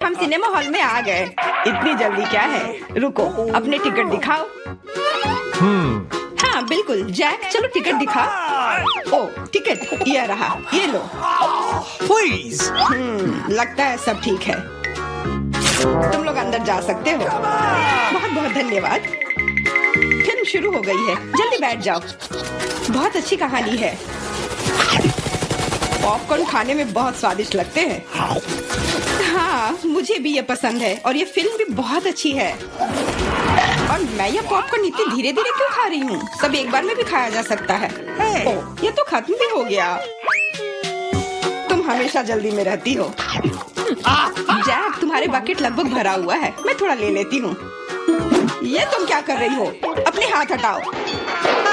हम cinema hall में आ गए। इतनी जल्दी क्या है? रुको, अपने टिकट दिखाओ। हाँ बिल्कुल जैक, चलो टिकट दिखा। ओ टिकट ये रहा, ये लो। Please. लगता है सब ठीक है, तुम लोग अंदर जा सकते हो। बहुत बहुत धन्यवाद। फिल्म शुरू हो गई है, जल्दी बैठ जाओ। बहुत अच्छी कहानी है। पॉपकॉर्न खाने में बहुत स्वादिष्ट लगते हैं। हाँ मुझे भी ये पसंद है और ये फिल्म भी बहुत अच्छी है। और मैं ये पॉपकॉर्न इतनी धीरे धीरे क्यों खा रही हूँ? सब एक बार में भी खाया जा सकता है। ओह, ये तो खत्म भी हो गया। तुम हमेशा जल्दी में रहती हो। जैक, तुम्हारे बकेट लगभग भरा हुआ है, मैं थोड़ा ले लेती हूँ। ये तुम क्या कर रही हो? अपने हाथ हटाओ।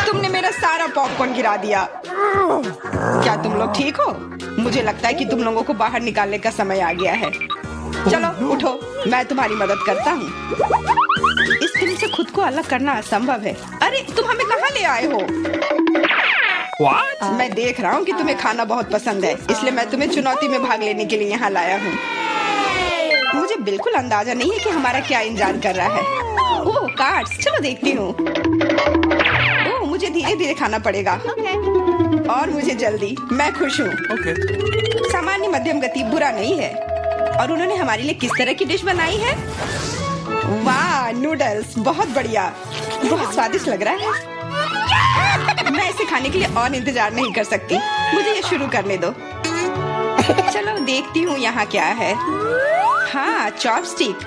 तुमने मेरा सारा पॉपकॉर्न गिरा दिया। क्या तुम लोग ठीक हो? मुझे लगता है कि तुम लोगों को बाहर निकालने का समय आ गया है। चलो उठो, मैं तुम्हारी मदद करता हूँ। इस फिल्म से खुद को अलग करना असंभव है। अरे तुम हमें कहाँ ले आए हो? What? मैं देख रहा हूँ कि तुम्हें खाना बहुत पसंद है, इसलिए मैं तुम्हें चुनौती में भाग लेने के लिए यहाँ लाया हूँ। मुझे बिल्कुल अंदाजा नहीं है कि हमारा क्या इंतजार कर रहा है। ओह कार्ड्स, चलो देखती हूँ। ओह मुझे धीरे धीरे खाना पड़ेगा। और मुझे जल्दी, मैं खुश हूँ। Okay. सामान्य मध्यम गति बुरा नहीं है। और उन्होंने हमारे लिए किस तरह की डिश बनाई है? वाह नूडल्स, बहुत बढ़िया, बहुत स्वादिष्ट लग रहा है। मैं इसे खाने के लिए और इंतजार नहीं कर सकती। मुझे ये शुरू करने दो। चलो देखती हूँ यहाँ क्या है। हाँ चॉपस्टिक,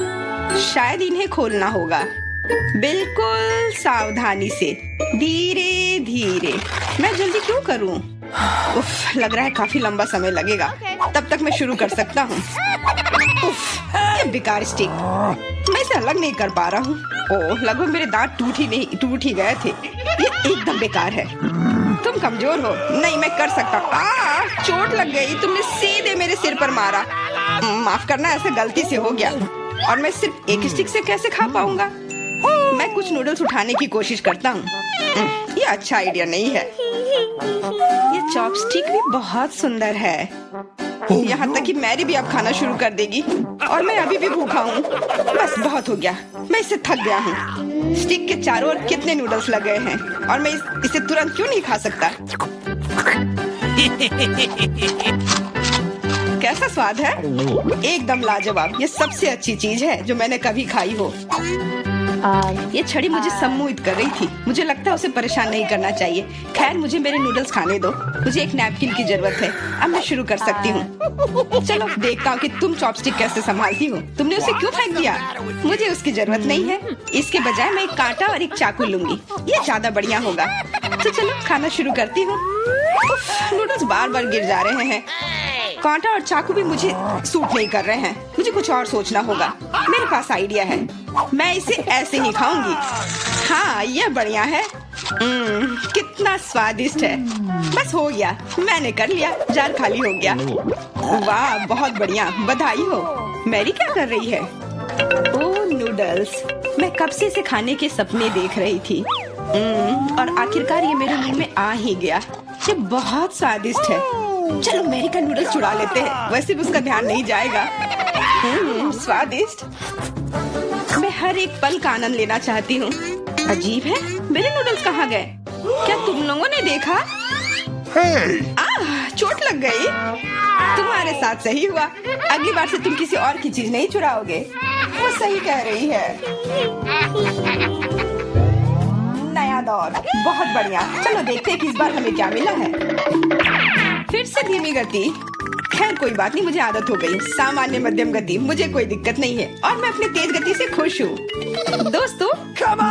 शायद इन्हें खोलना होगा। बिल्कुल सावधानी से, धीरे धीरे। मैं जल्दी क्यों करूँ? उफ, लग रहा है काफी लंबा समय लगेगा। तब तक मैं शुरू कर सकता हूँ। उफ, ये बेकार स्टिक, मैं इसे अलग नहीं कर पा रहा हूँ। ओह, लगभग मेरे दांत टूट ही गए थे। ये एकदम बेकार है। तुम कमजोर हो। नहीं, मैं कर सकता हूँ। चोट लग गई, तुमने सीधे मेरे सिर पर मारा। माफ करना, ऐसे गलती से हो गया। और मैं सिर्फ एक स्टिक से कैसे खा पाऊंगा? मैं कुछ नूडल्स उठाने की कोशिश करता हूँ। ये अच्छा आइडिया नहीं है। ये चॉपस्टिक भी बहुत सुंदर है। यहाँ तक कि मैरी भी अब खाना शुरू कर देगी और मैं अभी भी भूखा हूँ। बस बहुत हो गया, मैं इससे थक गया हूँ। स्टिक के चारों ओर कितने नूडल्स लगे हैं और मैं इसे तुरंत क्यों नहीं खा सकता? कैसा स्वाद है? एकदम लाजवाब। ये सबसे अच्छी चीज है जो मैंने कभी खाई हो। ये छड़ी मुझे सम्मोहित कर रही थी। मुझे लगता है उसे परेशान नहीं करना चाहिए। खैर, मुझे मेरे नूडल्स खाने दो। मुझे एक नैपकिन की जरूरत है। अब मैं शुरू कर सकती हूँ। चलो देखता हूँ कि तुम चॉपस्टिक कैसे संभालती हो। तुमने उसे क्यों फेंक दिया? मुझे उसकी जरूरत नहीं है। इसके बजाय मैं एक कांटा और एक चाकू लूंगी। ये ज्यादा बढ़िया होगा। तो चलो खाना शुरू करती हूँ। नूडल्स बार बार गिर जा रहे हैं। कांटा और चाकू भी मुझे सूट नहीं कर रहे हैं। मुझे कुछ और सोचना होगा। मेरे पास आइडिया है। मैं इसे ऐसे ही खाऊंगी। हाँ, यह बढ़िया है। कितना स्वादिष्ट है। बस हो गया, मैंने कर लिया। जार खाली हो गया। वाह, बहुत बढ़िया, बधाई हो। मैरी क्या कर रही है? ओह नूडल्स, मैं कब से इसे खाने के सपने देख रही थी। और आखिरकार ये मेरे मुंह में आ ही गया। ये बहुत स्वादिष्ट है। चलो मैरी का नूडल्स चुरा लेते हैं, वैसे भी उसका ध्यान नहीं जाएगा। स्वादिष्ट। मैं हर एक पल का आनंद लेना चाहती हूँ। अजीब है, मेरे नूडल्स कहाँ गए? क्या तुम लोगों ने देखा? चोट लग गई। तुम्हारे साथ सही हुआ। अगली बार से तुम किसी और की चीज नहीं चुराओगे। वो सही कह रही है। नया दौर, बहुत बढ़िया। चलो देखते हैं कि इस बार हमें क्या मिला है। फिर से धीमी गति। खैर कोई बात नहीं, मुझे आदत हो गई। सामान्य मध्यम गति, मुझे कोई दिक्कत नहीं है और मैं अपनी तेज गति से खुश हूँ। दोस्तों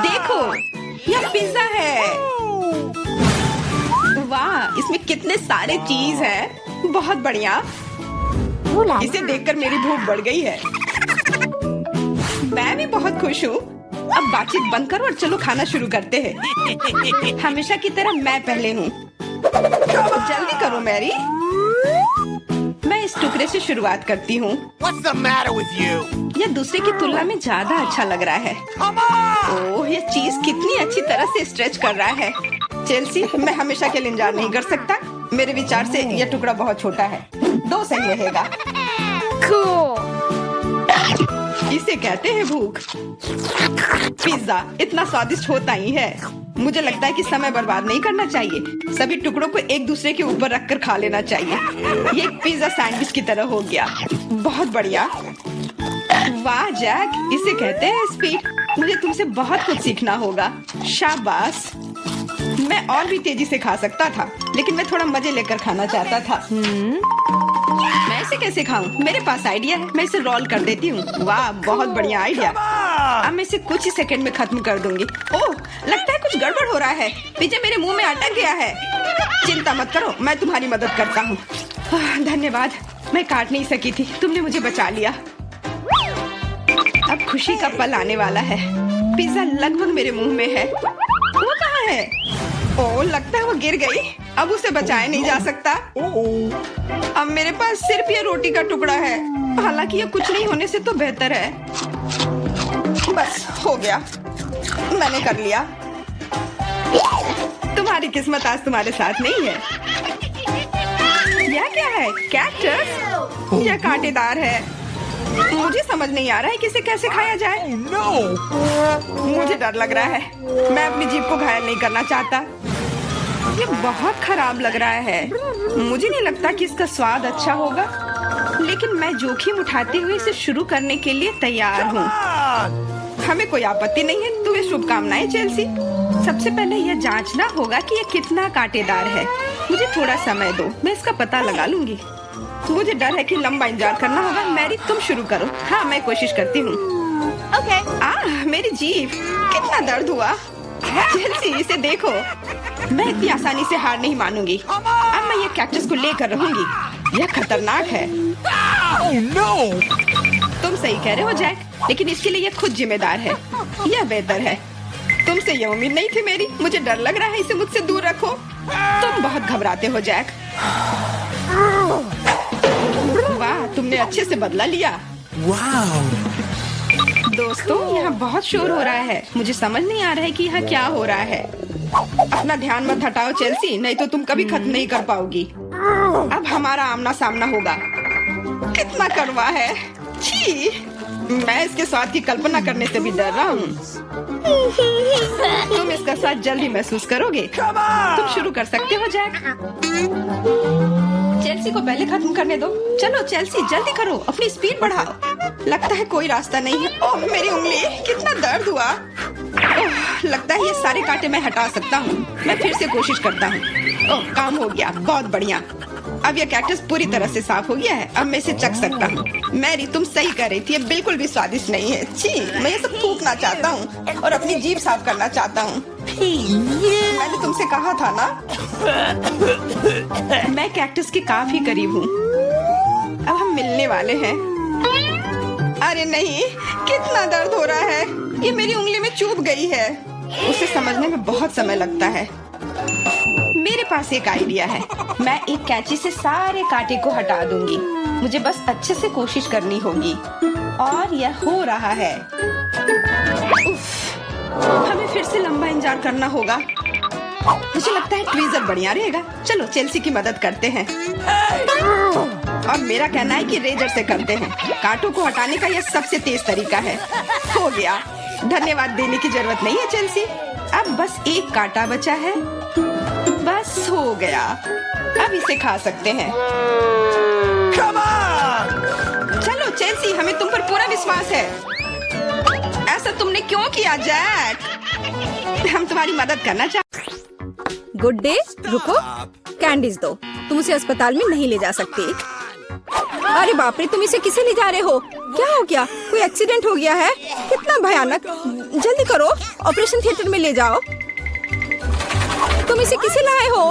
देखो, यह पिज्जा है। वाह, इसमें कितने सारे चीज हैं। बहुत बढ़िया। इसे देखकर मेरी भूख बढ़ गई है। मैं भी बहुत खुश हूँ। अब बातचीत बंद करो और चलो खाना शुरू करते हैं। हमेशा की तरह मैं पहले हूँ। जल्दी करो मैरी। मैं इस टुकड़े से शुरुआत करती हूँ। What's the matter with you? यह दूसरे की तुलना में ज्यादा अच्छा लग रहा है। Come on! ओह, यह चीज कितनी अच्छी तरह से स्ट्रेच कर रहा है। चेल्सी, मैं हमेशा के लिए इंतजार नहीं कर सकता। मेरे विचार से यह टुकड़ा बहुत छोटा है। 2 सही रहेगा। Cool. इसे कहते हैं भूख। पिज्जा इतना स्वादिष्ट होता ही है। मुझे लगता है कि समय बर्बाद नहीं करना चाहिए। सभी टुकड़ों को एक दूसरे के ऊपर रखकर खा लेना चाहिए। ये एक पिज्जा सैंडविच की तरह हो गया। बहुत बढ़िया। वाह जैक, इसे कहते हैं स्पीड। मुझे तुमसे बहुत कुछ सीखना होगा। शाबाश। मैं और भी तेजी से खा सकता था, लेकिन मैं थोड़ा मजे लेकर खाना चाहता था। मैं इसे कैसे खाऊं? मेरे पास आइडिया है। मैं इसे रोल कर देती हूँ। वाह, बहुत बढ़िया आइडिया। अब मैं इसे कुछ ही सेकंड में खत्म कर दूंगी। ओह, लगता है कुछ गड़बड़ हो रहा है। पिज्जा मेरे मुंह में अटक गया है। चिंता मत करो, मैं तुम्हारी मदद करता हूँ। धन्यवाद। मैं काट नहीं सकी थी, तुमने मुझे बचा लिया। अब खुशी का पल आने वाला है। पिज्जा लगभग मेरे मुंह में है। वो कहाँ है? ओह, लगता है वो गिर गई। अब उसे बचाया नहीं जा सकता। अब मेरे पास सिर्फ ये रोटी का टुकड़ा है। हालांकि ये कुछ नहीं होने से तो बेहतर है। बस हो गया, मैंने कर लिया। तुम्हारी किस्मत आज तुम्हारे साथ नहीं है। यह क्या है? कैक्टस? यह कांटेदार है। मुझे समझ नहीं आ रहा है कि इसे कैसे खाया जाए। Oh, no. मुझे डर लग रहा है। मैं अपनी जीभ को घायल नहीं करना चाहता। ये बहुत खराब लग रहा है। मुझे नहीं लगता कि इसका स्वाद अच्छा होगा, लेकिन मैं जोखिम उठाते हुए इसे शुरू करने के लिए तैयार हूँ। हमें कोई आपत्ति नहीं है। तुम्हें शुभकामनाएं चेल्सी। सबसे पहले यह जांचना होगा कि यह कितना कांटेदार है। मुझे थोड़ा समय दो, मैं इसका पता लगा लूंगी। मुझे डर है कि लंबा इंतजार करना होगा। मैरी, तुम शुरू करो। हाँ, मैं कोशिश करती हूँ। ओके। मेरी जीभ, कितना दर्द हुआ। चेल्सी, इसे देखो। मैं इतनी आसानी से हार नहीं मानूंगी। अब मैं ये कैक्टस को लेकर रहूंगी। यह खतरनाक है। Oh, no. तुम सही कह रहे हो जैक, लेकिन इसके लिए यह खुद जिम्मेदार है। यह बेहतर है। तुमसे यह उम्मीद नहीं थी मेरी। मुझे डर लग रहा है। इसे मुझसे दूर रखो। तुम बहुत घबराते हो जैक। वाह, तुमने अच्छे से बदला लिया। Wow. दोस्तों, यहाँ बहुत शोर हो रहा है। मुझे समझ नहीं आ रहा है कि यहाँ क्या हो रहा है। अपना ध्यान मत हटाओ चेल्सी, नहीं तो तुम कभी खत्म नहीं कर पाओगी। अब हमारा आमना सामना होगा। कितना कड़वा है। छी, मैं इसके स्वाद की कल्पना करने से भी डर रहा हूँ। तुम इसका स्वाद जल्दी महसूस करोगे। तुम शुरू कर सकते हो जैक। चेल्सी को पहले खत्म करने दो। चलो चेल्सी, जल्दी करो, अपनी स्पीड बढ़ाओ। लगता है कोई रास्ता नहीं है। ओह, मेरी उंगली, कितना दर्द हुआ। ओह, लगता है ये सारे कांटे मैं हटा सकता हूँ। मैं फिर से कोशिश करता हूँ। ओह, काम हो गया, बहुत बढ़िया। अब यह कैक्टस पूरी तरह से साफ हो गया है। अब मैं इसे चख सकता हूँ। मैरी, तुम सही कर रही थी। ये बिल्कुल भी स्वादिष्ट नहीं है। छी, मैं ये सब थूकना चाहता हूँ और अपनी जीभ साफ करना चाहता हूँ। मैंने तुमसे कहा था ना। मैं कैक्टस के काफी करीब हूँ। अब हम मिलने वाले हैं। अरे नहीं, कितना दर्द हो रहा है। ये मेरी उंगली में चुभ गई है। उसे समझने में बहुत समय लगता है। मेरे पास एक आइडिया है। मैं एक कैंची से सारे कांटे को हटा दूंगी। मुझे बस अच्छे से कोशिश करनी होगी। और यह हो रहा है। उफ, हमें फिर से लंबा इंतजार करना होगा। मुझे लगता है ट्वीजर बढ़िया रहेगा। चलो चेल्सी की मदद करते हैं। और मेरा कहना है कि रेजर से करते हैं। कांटों को हटाने का यह सबसे तेज तरीका है। हो गया। धन्यवाद देने की जरूरत नहीं है चेल्सी। अब बस एक कांटा बचा है। बस हो गया। अब इसे खा सकते हैं। Come on. चलो चेल्सी, हमें तुम पर पूरा विश्वास है। ऐसा तुमने क्यों किया जैक? हम तुम्हारी मदद करना चाहते। गुड डे, रुको, कैंडीज दो। तुम उसे अस्पताल में नहीं ले जा सकती। अरे बाप रे, तुम इसे किसे ले जा रहे हो? क्या हो गया? कोई एक्सीडेंट हो गया है? कितना भयानक। जल्दी करो, ऑपरेशन थिएटर में ले जाओ। तुम इसे किसे लाए हो?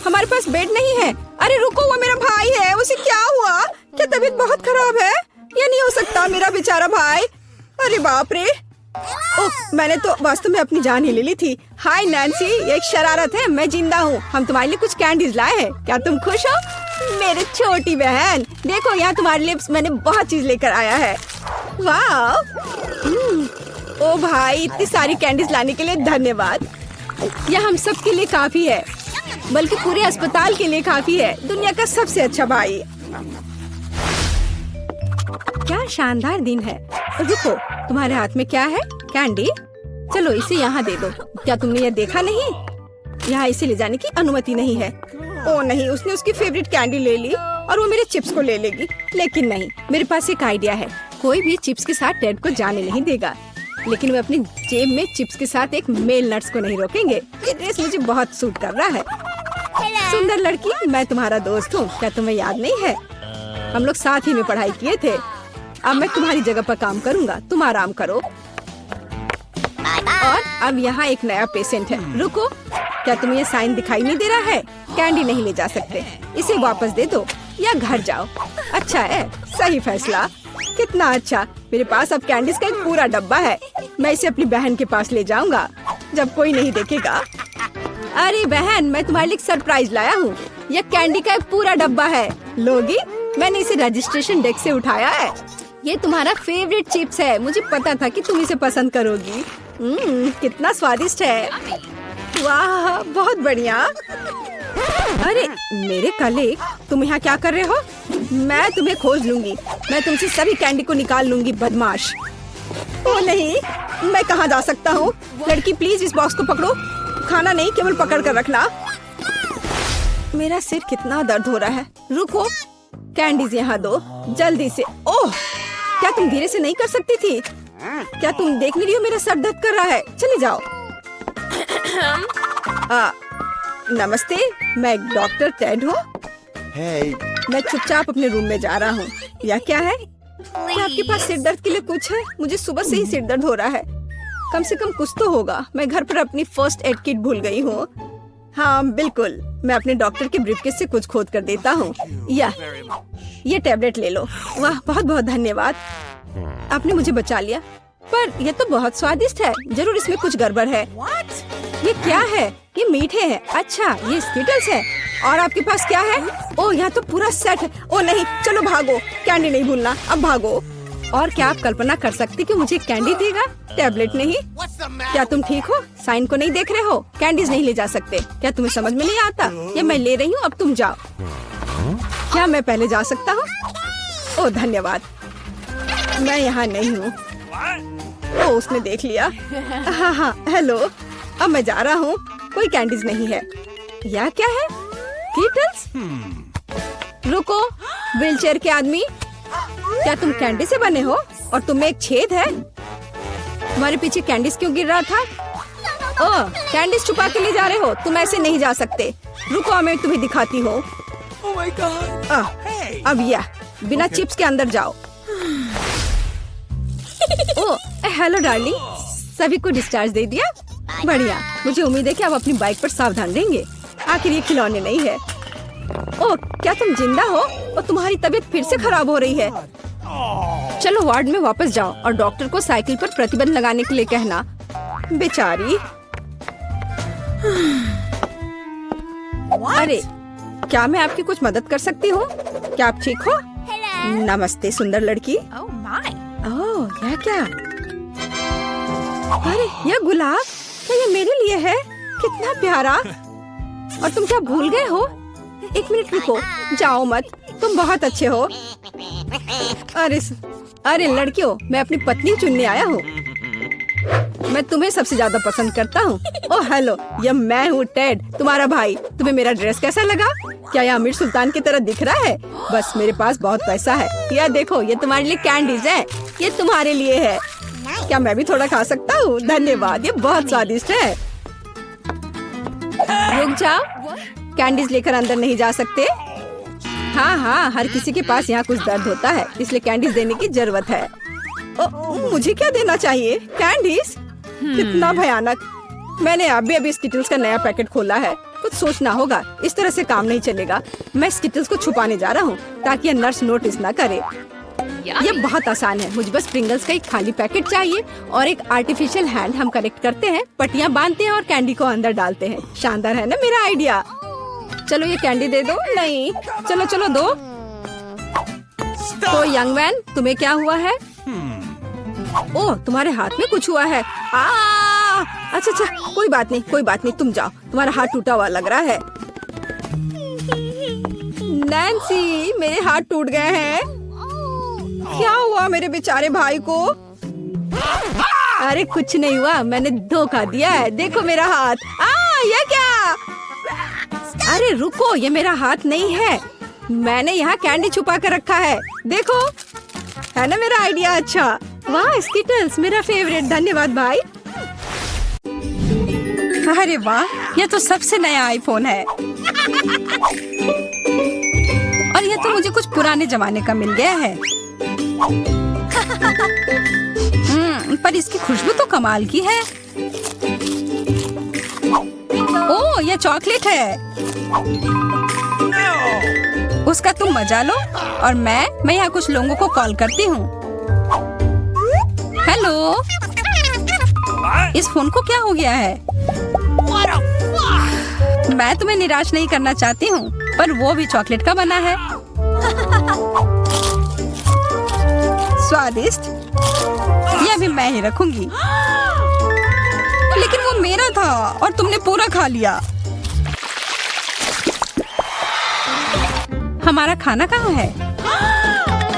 हमारे पास बेड नहीं है। अरे रुको, वो मेरा भाई है। उसे क्या हुआ? क्या तबीयत बहुत खराब है? ये नहीं हो सकता, मेरा बेचारा भाई। अरे बाप रे। ओह, मैंने तो वास्तव में अपनी जान ही ले ली थी। हाय नैन्सी, ये एक शरारत है। मैं जिंदा हूँ। हम तुम्हारे लिए कुछ कैंडीज लाए हैं। क्या तुम खुश हो? मेरी छोटी बहन, देखो यहाँ तुम्हारे लिए मैंने बहुत चीज लेकर आया है। वाह। ओ भाई, इतनी सारी कैंडीज लाने के लिए धन्यवाद। यह हम सब के लिए काफी है, बल्कि पूरे अस्पताल के लिए काफी है। दुनिया का सबसे अच्छा भाई। क्या शानदार दिन है। रुको, तुम्हारे हाथ में क्या है? कैंडी? चलो इसे यहाँ दे दो। क्या तुमने ये देखा नहीं? यहाँ इसे ले जाने की अनुमति नहीं है। ओ नहीं, उसने उसकी फेवरेट कैंडी ले ली और वो मेरे चिप्स को ले लेगी। लेकिन नहीं, मेरे पास एक आइडिया है। कोई भी चिप्स के साथ टेड को जाने नहीं देगा, लेकिन वे अपनी जेब में चिप्स के साथ एक मेल नट्स को नहीं रोकेंगे। ये ड्रेस मुझे बहुत सूट कर रहा है। सुंदर लड़की, मैं तुम्हारा दोस्त हूँ, क्या तुम्हें याद नहीं है? हम लोग साथ ही में पढ़ाई किए थे। अब मैं तुम्हारी जगह पर काम करूँगा, तुम आराम करो। और अब यहाँ एक नया पेशेंट है। रुको, क्या तुम्हें ये साइन दिखाई नहीं दे रहा है? कैंडी नहीं ले जा सकते, इसे वापस दे दो या घर जाओ। अच्छा है, सही फैसला। कितना अच्छा, मेरे पास अब कैंडीज का एक पूरा डब्बा है। मैं इसे अपनी बहन के पास ले जाऊंगा जब कोई नहीं देखेगा। अरे बहन, मैं तुम्हारे लिए सरप्राइज लाया हूँ। यह कैंडी का एक पूरा डब्बा है, लोगी? मैंने इसे रजिस्ट्रेशन डेस्क से उठाया है। ये तुम्हारा फेवरेट चिप्स है, मुझे पता था कि तुम इसे पसंद करोगी। कितना स्वादिष्ट है। वाह, बहुत बढ़िया। अरे मेरे कलीग, तुम यहाँ क्या कर रहे हो? मैं तुम्हें खोज लूंगी। मैं तुमसे सभी कैंडी को निकाल लूंगी, बदमाश। ओ नहीं, मैं कहाँ जा सकता हूँ? लड़की प्लीज इस बॉक्स को पकड़ो। खाना नहीं, केवल पकड़ कर रखना। मेरा सिर कितना दर्द हो रहा है। रुको, कैंडीज यहाँ दो जल्दी से। ओह, क्या तुम धीरे से नहीं कर सकती थी? क्या तुम देख नहीं रही हो मेरा सर दर्द कर रहा है? चले जाओ। नमस्ते, मैं डॉक्टर टेड हूँ। मैं चुपचाप अपने रूम में जा रहा हूँ। यह क्या है? क्या आपके पास सिर दर्द के लिए कुछ है? मुझे सुबह से ही सिर दर्द हो रहा है। कम से कम कुछ तो होगा। मैं घर पर अपनी फर्स्ट एड किट भूल गई हूँ। हाँ बिल्कुल, मैं अपने डॉक्टर के ब्रीफकेस से कुछ खोद कर देता हूँ। ये टैबलेट ले लो। वाह, बहुत बहुत धन्यवाद, आपने मुझे बचा लिया। पर यह तो बहुत स्वादिष्ट है, जरूर इसमें कुछ गड़बड़ है। ये क्या है? ये मीठे हैं। अच्छा, ये स्किटल्स है। और आपके पास क्या है? ओह, यहाँ तो पूरा सेट है। ओह नहीं, चलो भागो, कैंडी नहीं भूलना, अब भागो। और क्या आप कल्पना कर सकती कि मुझे कैंडी देगा, टैबलेट नहीं? क्या तुम ठीक हो? साइन को नहीं देख रहे हो? कैंडीज नहीं ले जा सकते। क्या तुम्हें समझ में नहीं आता? ये मैं ले रही हूँ, अब तुम जाओ। क्या मैं पहले जा सकता हूँ? ओह धन्यवाद, मैं यहाँ नहीं हूँ। ओह, उसने देख लिया। हाँ, हेलो, अब मैं जा रहा हूँ। कोई कैंडीज नहीं है। यह क्या है? कीटल्स? रुको, व्हीलचेयर के आदमी, क्या तुम कैंडी से बने हो? और तुम में एक छेद है। तुम्हारे पीछे कैंडीज क्यों गिर रहा था? ओह, कैंडीज छुपा के ले जा रहे हो? तुम ऐसे नहीं जा सकते। रुको, मैं तुम्हें दिखाती हूँ। अब यह बिना चिप्स के अंदर जाओ। ओह, हेलो डार्लिंग, सभी को डिस्चार्ज दे दिया? बढ़िया, मुझे उम्मीद है कि आप अपनी बाइक पर सावधान रहेंगे। आखिर ये खिलौने नहीं है। ओह, क्या तुम जिंदा हो? और तुम्हारी तबीयत फिर से खराब हो रही है। चलो वार्ड में वापस जाओ और डॉक्टर को साइकिल पर प्रतिबंध लगाने के लिए कहना। बेचारी। अरे, क्या मैं आपकी कुछ मदद कर सकती हूँ? क्या आप ठीक हो? नमस्ते सुंदर लड़की। ओह, यह क्या? अरे, यह गुलाब, क्या ये मेरे लिए है? कितना प्यारा। और तुम क्या भूल गए हो? एक मिनट रुको, जाओ मत, तुम बहुत अच्छे हो। अरे लड़कियों, मैं अपनी पत्नी चुनने आया हूँ। मैं तुम्हें सबसे ज्यादा पसंद करता हूँ। ओह हेलो, यह मैं हूँ टेड, तुम्हारा भाई। तुम्हें मेरा ड्रेस कैसा लगा? क्या यह आमिर सुल्तान की तरह दिख रहा है? बस मेरे पास बहुत पैसा है। यह देखो, ये तुम्हारे लिए कैंडीज है। ये तुम्हारे लिए है। क्या मैं भी थोड़ा खा सकता हूँ? धन्यवाद, ये बहुत स्वादिष्ट है। रुक जाओ, कैंडीज लेकर अंदर नहीं जा सकते। हाँ, हर किसी के पास यहाँ कुछ दर्द होता है, इसलिए कैंडीज देने की जरूरत है। मुझे क्या देना चाहिए? कैंडीज? कितना भयानक। मैंने अभी स्किटल्स का नया पैकेट खोला है। कुछ सोचना होगा, इस तरह से काम नहीं चलेगा। मैं स्किटल्स को छुपाने जा रहा हूँ ताकि ये नर्स नोटिस न करे। ये बहुत आसान है, मुझे बस प्रिंगल्स का एक खाली पैकेट चाहिए और एक आर्टिफिशियल हैंड। हम कलेक्ट करते हैं, पट्टियाँ बांधते हैं और कैंडी को अंदर डालते हैं। शानदार है ना मेरा आइडिया? चलो ये कैंडी दे दो। नहीं, चलो दो। तो यंग मैन, तुम्हें क्या हुआ है? ओह, तुम्हारे हाथ में कुछ हुआ है। अच्छा, कोई बात नहीं, तुम जाओ। तुम्हारा हाथ टूटा हुआ लग रहा है। नैन्सी, मेरे हाथ टूट गए हैं। क्या हुआ मेरे बेचारे भाई को? अरे कुछ नहीं हुआ, मैंने धोखा दिया है। देखो मेरा हाथ। ये क्या? अरे रुको, ये मेरा हाथ नहीं है। मैंने यहाँ कैंडी छुपा कर रखा है। देखो, है ना मेरा आइडिया अच्छा? वाह स्किटल्स, मेरा फेवरेट। धन्यवाद भाई। अरे वाह, ये तो सबसे नया आईफोन है। और ये तो मुझे कुछ पुराने जमाने का मिल गया है। पर इसकी खुशबू तो कमाल की है। ओह, ये चॉकलेट है। उसका तुम मजा लो और मैं यहाँ कुछ लोगों को कॉल करती हूँ। हेलो, इस फोन को क्या हो गया है? मैं तुम्हें निराश नहीं करना चाहती हूँ, पर वो भी चॉकलेट का बना है। स्वादिष्ट। ये अभी मैं ही रखूंगी। लेकिन वो मेरा था और तुमने पूरा खा लिया। हमारा खाना कहाँ है?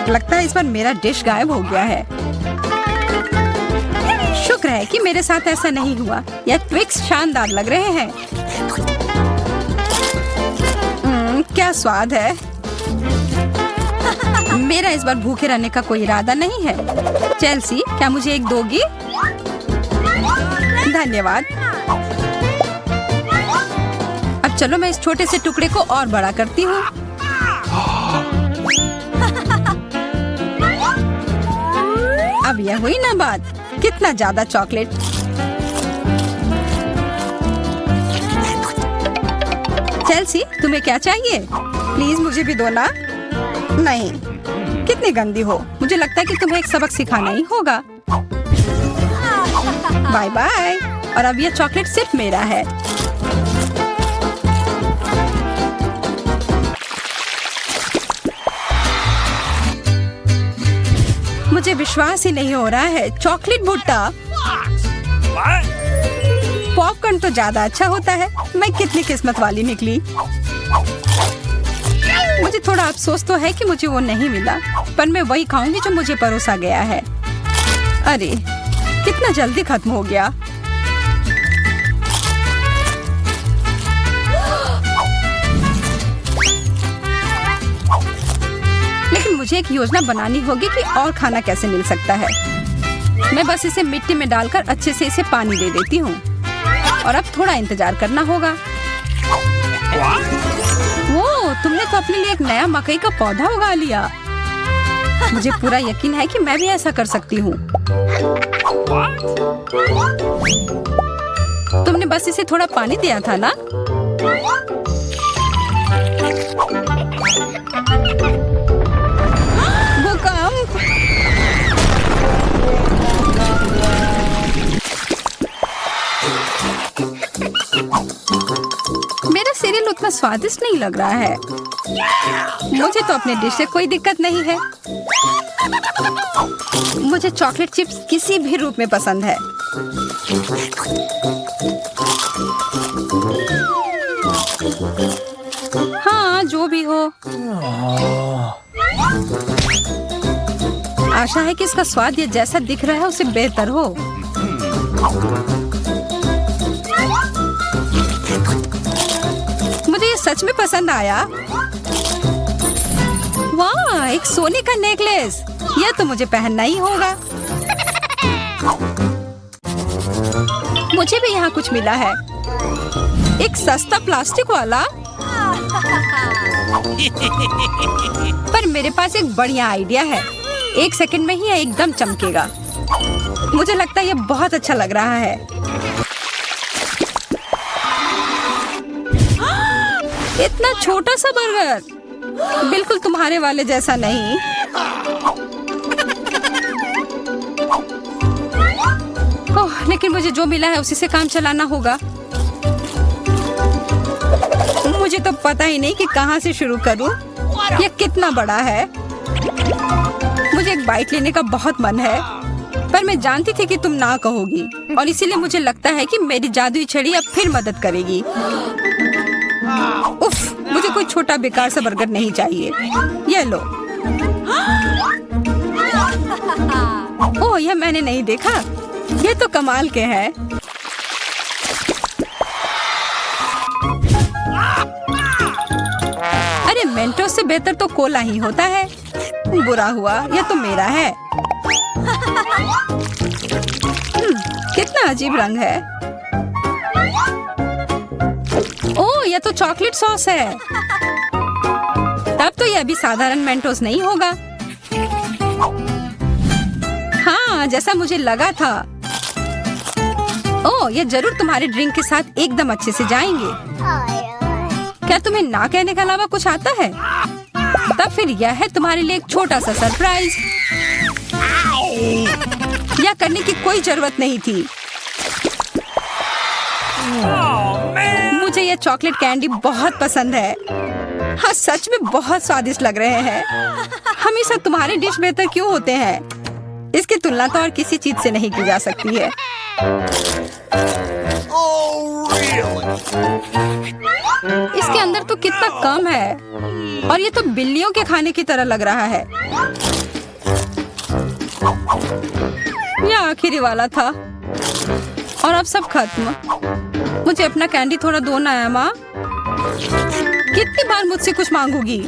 लगता है इस बार मेरा डिश गायब हो गया है। शुक्र है कि मेरे साथ ऐसा नहीं हुआ। यह ट्विक्स शानदार लग रहे हैं। क्या स्वाद है। मेरा इस बार भूखे रहने का कोई इरादा नहीं है। चेल्सी, क्या मुझे एक दोगी? धन्यवाद। अब चलो मैं इस छोटे से टुकड़े को और बड़ा करती हूँ। अब यह हुई ना बात। कितना ज्यादा चॉकलेट। चेल्सी, तुम्हें क्या चाहिए? प्लीज मुझे भी दो ना। नहीं, कितनी गंदी हो। मुझे लगता है कि तुम्हें एक सबक सिखाना ही होगा। Bye bye. और अब यह चॉकलेट सिर्फ मेरा है। मुझे विश्वास ही नहीं हो रहा है। चॉकलेट भुट्टा। पॉपकॉर्न तो ज्यादा अच्छा होता है। मैं कितनी किस्मत वाली निकली। मुझे थोड़ा अफसोस तो है कि मुझे वो नहीं मिला, पर मैं वही खाऊंगी जो मुझे परोसा गया है। अरे कितना जल्दी खत्म हो गया। लेकिन मुझे एक योजना बनानी होगी कि और खाना कैसे मिल सकता है। मैं बस इसे मिट्टी में डालकर अच्छे से इसे पानी दे देती हूँ। और अब थोड़ा इंतजार करना होगा। वो, तुमने तो अपने लिए एक नया मकई का पौधा उगा लिया। मुझे पूरा यकीन है कि मैं भी ऐसा कर सकती हूँ। तुमने बस इसे थोड़ा पानी दिया था ना? भूकंप। मेरा सीरियल उतना स्वादिष्ट नहीं लग रहा है। मुझे तो अपने डिश से कोई दिक्कत नहीं है। मुझे चॉकलेट चिप्स किसी भी रूप में पसंद है। हाँ, जो भी हो। आशा है कि इसका स्वाद ये जैसा दिख रहा है उससे बेहतर हो। मुझे ये सच में पसंद आया। वाह, एक सोने का नेकलेस। यह तो मुझे पहनना ही होगा। मुझे भी यहाँ कुछ मिला है। एक सस्ता प्लास्टिक वाला। पर मेरे पास एक बढ़िया आइडिया है। 1 सेकंड में ही यह एकदम चमकेगा। मुझे लगता है ये बहुत अच्छा लग रहा है। इतना छोटा सा बर्गर, बिल्कुल तुम्हारे वाले जैसा नहीं। ओह, लेकिन मुझे जो मिला है उसी से काम चलाना होगा। मुझे तो पता ही नहीं कि कहाँ से शुरू करूं। यह कितना बड़ा है। मुझे एक बाइट लेने का बहुत मन है, पर मैं जानती थी कि तुम ना कहोगी, और इसीलिए मुझे लगता है कि मेरी जादुई छड़ी अब फिर मदद करेगी। उफ, मुझे कोई छोटा बेकार सा बर्गर नहीं चाहिए। ये लो। ओह, यह मैंने नहीं देखा। ये तो कमाल के है। अरे मेंटोस से बेहतर तो कोला ही होता है। बुरा हुआ, यह तो मेरा है। कितना अजीब रंग है। ओह, यह तो चॉकलेट सॉस है। तब तो यह भी साधारण मेंटोस नहीं होगा। हाँ, जैसा मुझे लगा था। ओह, यह जरूर तुम्हारे ड्रिंक के साथ एकदम अच्छे से जाएंगे। क्या तुम्हें ना कहने के अलावा कुछ आता है? तब फिर यह है तुम्हारे लिए एक छोटा सा सरप्राइज। यह करने की कोई जरूरत नहीं थी। मुझे यह चॉकलेट कैंडी बहुत पसंद है। हाँ, सच में बहुत स्वादिष्ट लग रहे हैं। हमेशा तुम्हारे डिश बेहतर क्यों होते हैं? इसकी तुलना तो और किसी चीज से नहीं की जा सकती है। इसके अंदर तो कितना कम है, और ये तो बिल्लियों के खाने की तरह लग रहा है। यह आखिरी वाला था और अब सब खत्म। मुझे अपना कैंडी थोड़ा दो ना एमा। कितनी बार मुझसे कुछ मांगोगी?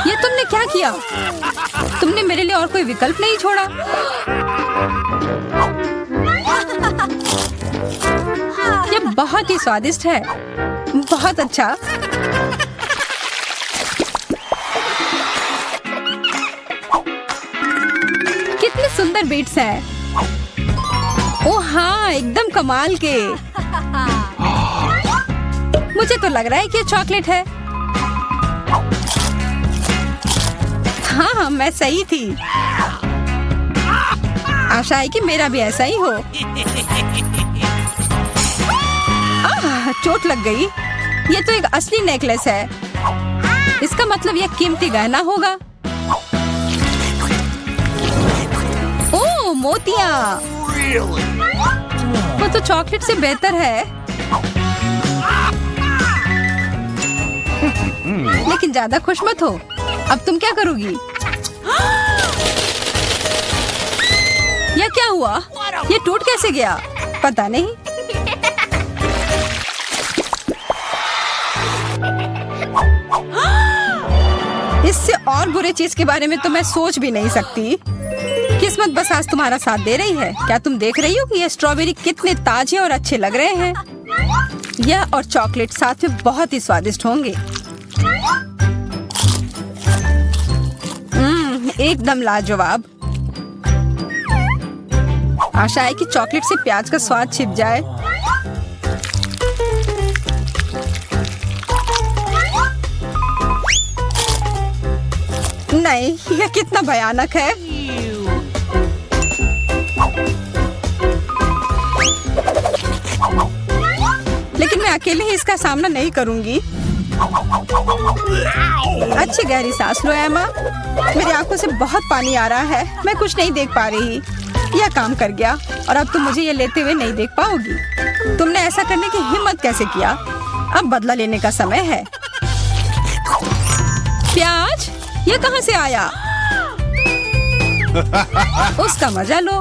ये तुमने क्या किया? तुमने मेरे लिए और कोई विकल्प नहीं छोड़ा। ये बहुत ही स्वादिष्ट है। बहुत अच्छा। कितने सुंदर बीट्स हैं। ओह हाँ, एकदम कमाल के। मुझे तो लग रहा है कि ये चॉकलेट है। हाँ, मैं सही थी। आशा है कि मेरा भी ऐसा ही हो। चोट लग गई। ये तो एक असली नेकलेस है। इसका मतलब यह कीमती गहना होगा। ओह, मोतियाँ। वो तो चॉकलेट से बेहतर है, लेकिन ज्यादा खुश मत हो। अब तुम क्या करोगी? यह क्या हुआ? ये टूट कैसे गया? पता नहीं। इससे और बुरे चीज के बारे में तो मैं सोच भी नहीं सकती। किस्मत बस आज तुम्हारा साथ दे रही है। क्या तुम देख रही हो कि ये स्ट्रॉबेरी कितने ताजे और अच्छे लग रहे हैं? यह और चॉकलेट साथ में बहुत ही स्वादिष्ट होंगे। एकदम लाजवाब। आशा है कि चॉकलेट से प्याज का स्वाद छिप जाए। नहीं, यह कितना भयानक है। लेकिन मैं अकेले ही इसका सामना नहीं करूंगी। अच्छी गहरी सांस लो एमा। मेरी आंखों से बहुत पानी आ रहा है। मैं कुछ नहीं देख पा रही। यह काम कर गया और अब तुम मुझे ये लेते हुए नहीं देख पाओगी। तुमने ऐसा करने की हिम्मत कैसे किया? अब बदला लेने का समय है। प्याज, ये कहाँ से आया? उसका मजा लो।